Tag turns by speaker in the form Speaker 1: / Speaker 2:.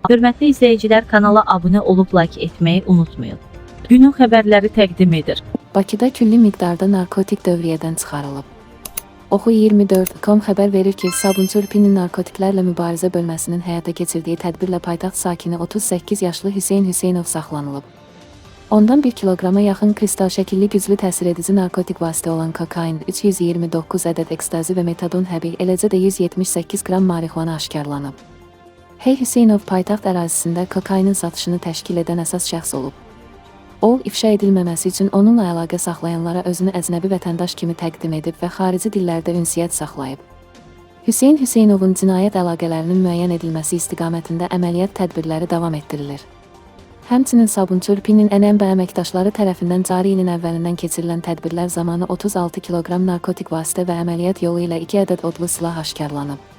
Speaker 1: Hörmətli izləyicilər, kanala abunə olub like etməyi unutmayın. Günün xəbərləri təqdim edir.
Speaker 2: Bakıda külli miqdarda narkotik dövriyyədən çıxarılıb. Oxu24.com xəbər verir ki, Sabunçu Urpinin narkotiklərlə mübarizə bölməsinin həyata keçirdiyi tədbirlə paytaxt sakini 38 yaşlı Hüseyn Hüseynov saxlanılıb. Ondan 1 kilograma yaxın kristal şəkilli güclü təsir edici narkotik vasitə olan kokain, 329 ədəd ekstazi və metadon həbi, eləcə də 178 qram marixuana aşkarlanıb. Hey Hüseynov paytaxt ərazisində kokainin satışını təşkil edən əsas şəxs olub. O, ifşa edilməməsi üçün onunla əlaqə saxlayanlara özünü əcnəbi vətəndaş kimi təqdim edib və xarici dillərdə ünsiyyət saxlayıb. Hüseyn Hüseynovun cinayət əlaqələrinin müəyyən edilməsi istiqamətində əməliyyat tədbirləri davam etdirilir. Həmçinin Sabunçu Urpinin ənəm və əməkdaşları tərəfindən cari ilin əvvəlindən keçirilən tədbirlər zamanı 36 kiloqram narkotik vasitə və əməliyyat yolu ilə 2 ədəd odlu silah aşkarlanıb.